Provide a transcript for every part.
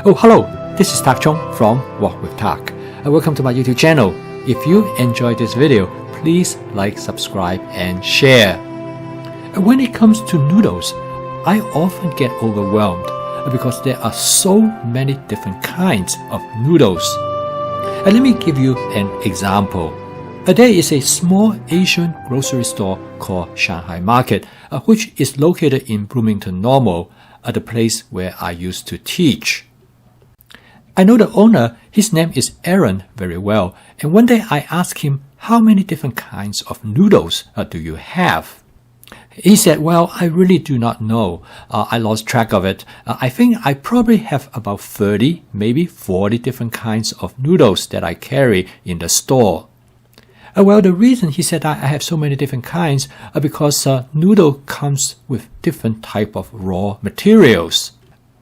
Oh, hello, this is Tak Chong from Walk with Tak. Welcome to my YouTube channel. If you enjoyed this video, please like, subscribe, and share. When it comes to noodles, I often get overwhelmed because there are so many different kinds of noodles. Let me give you an example. There is a small Asian grocery store called Shanghai Market, which is located in Bloomington Normal, the place where I used to teach. I know the owner, his name is Aaron, very well, and one day I asked him, how many different kinds of noodles do you have? He said, well, I really do not know. I lost track of it. I think I probably have about 30, maybe 40 different kinds of noodles that I carry in the store. Well, the reason he said I have so many different kinds because noodle comes with different type of raw materials.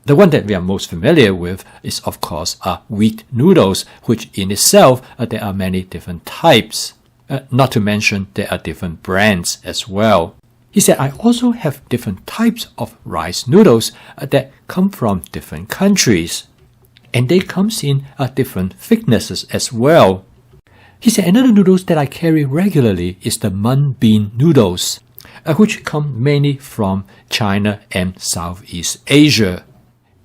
The one that we are most familiar with is, of course, wheat noodles, which in itself, there are many different types. Not to mention, there are different brands as well. He said, I also have different types of rice noodles that come from different countries. And they comes in different thicknesses as well. He said, another noodles that I carry regularly is the mung bean noodles, which come mainly from China and Southeast Asia.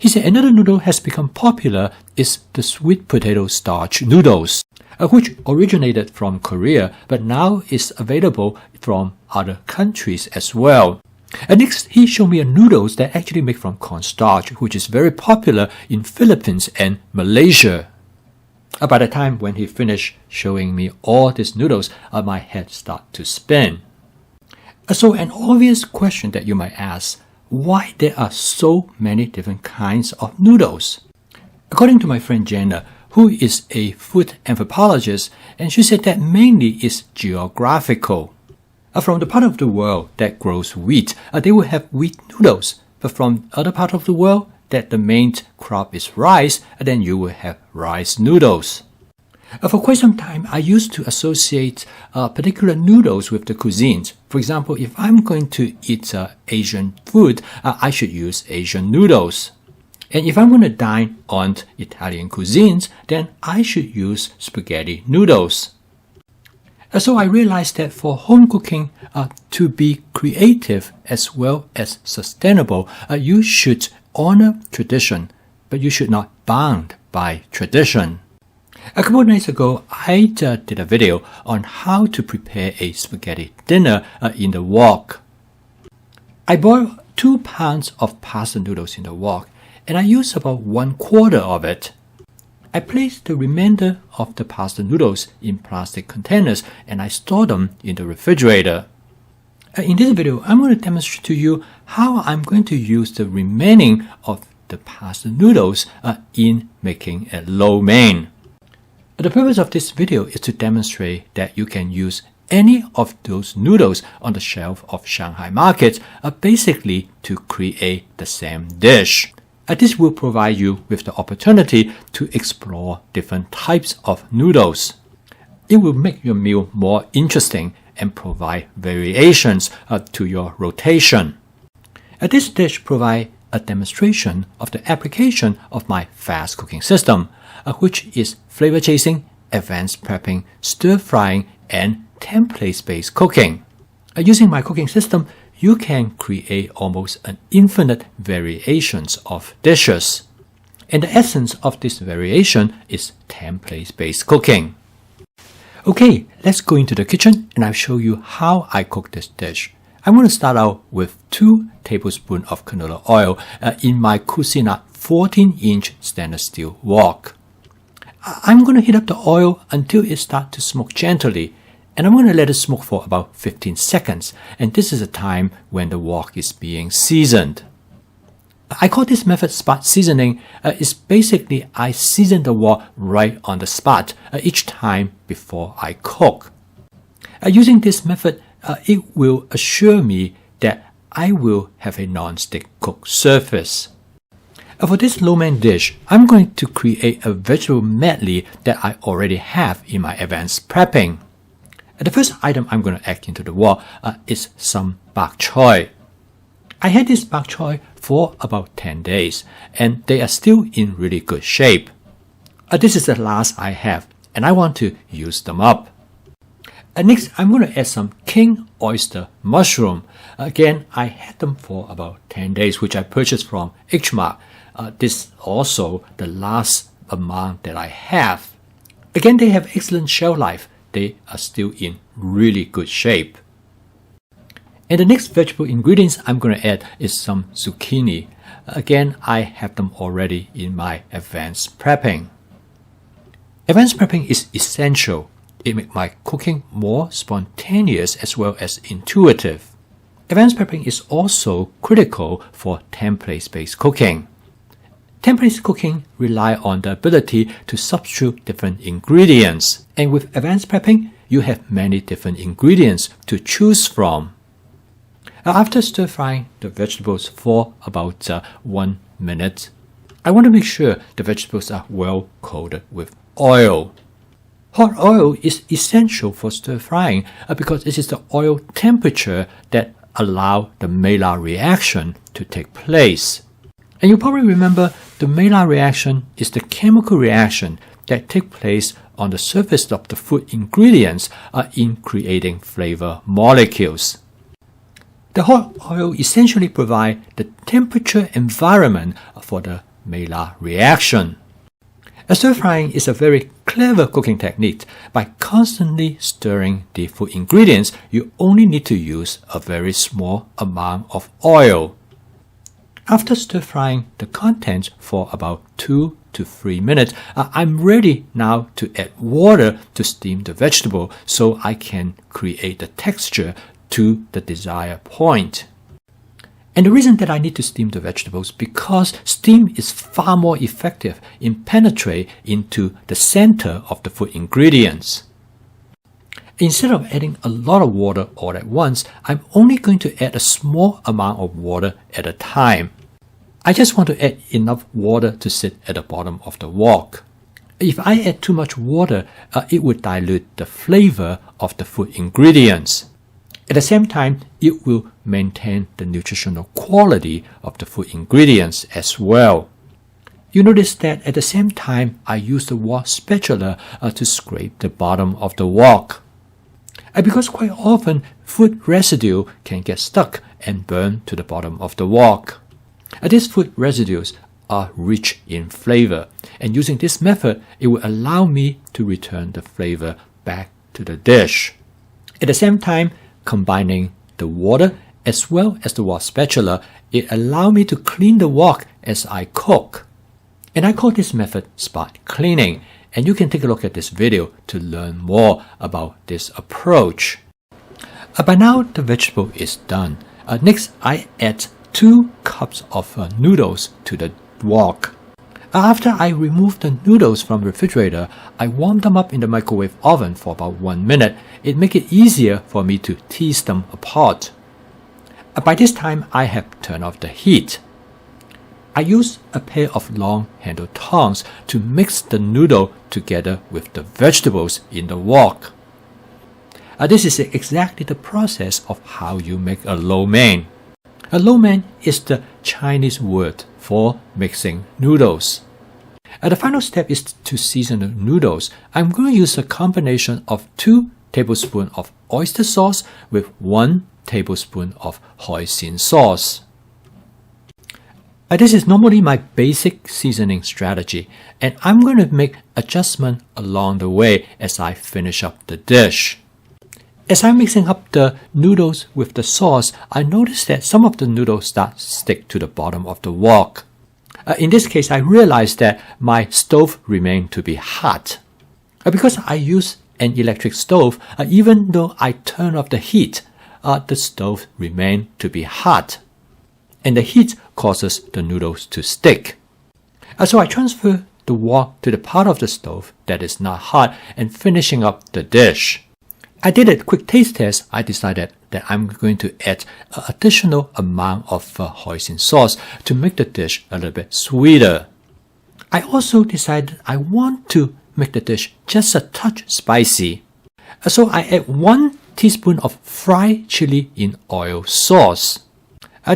He said another noodle has become popular is the sweet potato starch noodles, which originated from Korea but now is available from other countries as well. And next, he showed me a noodles that actually make from cornstarch, which is very popular in Philippines and Malaysia. By the time when he finished showing me all these noodles, my head started to spin. So an obvious question that you might ask, why there are so many different kinds of noodles? According to my friend Jenna, who is a food anthropologist, and she said that mainly is geographical. From the part of the world that grows wheat, they will have wheat noodles. But from other part of the world that the main crop is rice, then you will have rice noodles. For quite some time, I used to associate particular noodles with the cuisines. For example, if I'm going to eat Asian food, I should use Asian noodles. And if I'm going to dine on Italian cuisines, then I should use spaghetti noodles. So I realized that for home cooking, to be creative as well as sustainable, you should honor tradition, but you should not bound by tradition. A couple of nights ago, I did a video on how to prepare a spaghetti dinner in the wok. I boiled 2 pounds of pasta noodles in the wok, and I used about 1/4 of it. I placed the remainder of the pasta noodles in plastic containers, and I stored them in the refrigerator. In this video, I'm going to demonstrate to you how I'm going to use the remaining of the pasta noodles in making a lo mein. The purpose of this video is to demonstrate that you can use any of those noodles on the shelf of Shanghai Market basically to create the same dish. This will provide you with the opportunity to explore different types of noodles. It will make your meal more interesting and provide variations to your rotation. This dish provides a demonstration of the application of my fast cooking system, which is flavor chasing, advanced prepping, stir frying, and template-based cooking. Using my cooking system, you can create almost an infinite variations of dishes. And the essence of this variation is template-based cooking. Okay, let's go into the kitchen and I'll show you how I cook this dish. I'm going to start out with 2 tablespoons of canola oil in my Cuisinart 14-inch stainless steel wok. I'm going to heat up the oil until it starts to smoke gently, and I'm going to let it smoke for about 15 seconds, and this is the time when the wok is being seasoned. I call this method spot seasoning. It's basically I season the wok right on the spot each time before I cook. Using this method, it will assure me that I will have a non-stick cook surface. For this lo mein dish, I'm going to create a vegetable medley that I already have in my advanced prepping. The first item I'm going to add into the wok is some bok choy. I had this bok choy for about 10 days, and they are still in really good shape. This is the last I have, and I want to use them up. Next, I'm going to add some king oyster mushroom. Again, I had them for about 10 days, which I purchased from HMart. This is also the last amount that I have. Again, they have excellent shelf life. They are still in really good shape. And the next vegetable ingredients I'm going to add is some zucchini. Again, I have them already in my advanced prepping. Advanced prepping is essential. It makes my cooking more spontaneous as well as intuitive. Advanced prepping is also critical for template-based cooking. Template cooking rely on the ability to substitute different ingredients. And with advanced prepping, you have many different ingredients to choose from. After stir-frying the vegetables for about 1 minute, I want to make sure the vegetables are well coated with oil. Hot oil is essential for stir-frying because it is the oil temperature that allows the Maillard reaction to take place. And you probably remember the Maillard reaction is the chemical reaction that takes place on the surface of the food ingredients in creating flavor molecules. The hot oil essentially provides the temperature environment for the Maillard reaction. Stir-frying is a very clever cooking technique. By constantly stirring the food ingredients, you only need to use a very small amount of oil. After stir-frying the contents for about 2 to 3 minutes, I'm ready now to add water to steam the vegetable so I can create the texture to the desired point. And the reason that I need to steam the vegetables because steam is far more effective in penetrating into the center of the food ingredients. Instead of adding a lot of water all at once, I'm only going to add a small amount of water at a time. I just want to add enough water to sit at the bottom of the wok. If I add too much water, it would dilute the flavor of the food ingredients. At the same time, it will maintain the nutritional quality of the food ingredients as well. You notice that at the same time, I use the wok spatula to scrape the bottom of the wok. Because quite often, food residue can get stuck and burn to the bottom of the wok. These food residues are rich in flavor, and using this method, it will allow me to return the flavor back to the dish. At the same time, combining the water as well as the wok spatula, it allows me to clean the wok as I cook. And I call this method spot cleaning, and you can take a look at this video to learn more about this approach. By now, the vegetable is done. Next, I add 2 cups of noodles to the wok. After I remove the noodles from the refrigerator, I warm them up in the microwave oven for about 1 minute. It makes it easier for me to tease them apart. By this time, I have turned off the heat. I use a pair of long-handled tongs to mix the noodle together with the vegetables in the wok. This is exactly the process of how you make a lo mein. A lo mein is the Chinese word for mixing noodles. The final step is to season the noodles. I'm going to use a combination of 2 tablespoons of oyster sauce with 1 tablespoon of hoisin sauce. This is normally my basic seasoning strategy, and I'm going to make adjustments along the way as I finish up the dish. As I'm mixing up the noodles with the sauce, I notice that some of the noodles start to stick to the bottom of the wok. In this case, I realized that my stove remained to be hot. Because I use an electric stove, even though I turn off the heat, the stove remained to be hot. And the heat causes the noodles to stick. So I transfer the wok to the part of the stove that is not hot and finishing up the dish. I did a quick taste test. I decided that I'm going to add an additional amount of hoisin sauce to make the dish a little bit sweeter. I also decided I want to make the dish just a touch spicy. So I add 1 teaspoon of fried chili in oil sauce.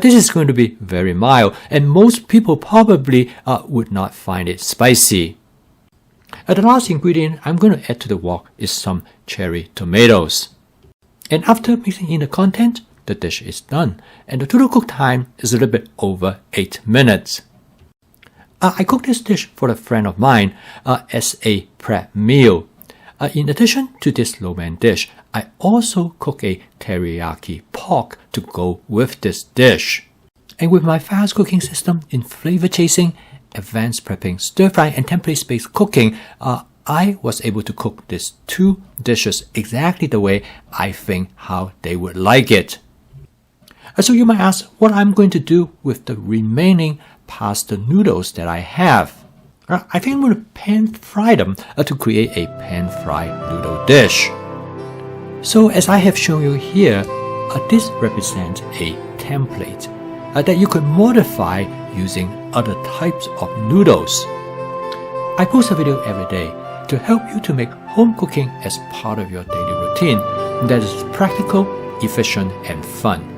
This is going to be very mild, and most people probably would not find it spicy. The last ingredient I'm going to add to the wok is some cherry tomatoes. And after mixing in the content, the dish is done, and the total cook time is a little bit over 8 minutes. I cooked this dish for a friend of mine as a prep meal. In addition to this lo-mein dish, I also cook a teriyaki pork to go with this dish. And with my fast cooking system in flavor chasing, advanced prepping, stir frying, and template-based cooking, I was able to cook these two dishes exactly the way I think how they would like it. So you might ask what I'm going to do with the remaining pasta noodles that I have. I think I'm going to pan fry them to create a pan fried noodle dish. So as I have shown you here, this represents a template that you could modify using other types of noodles. I post a video every day to help you to make home cooking as part of your daily routine that is practical, efficient, and fun.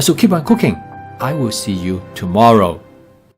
So keep on cooking. I will see you tomorrow.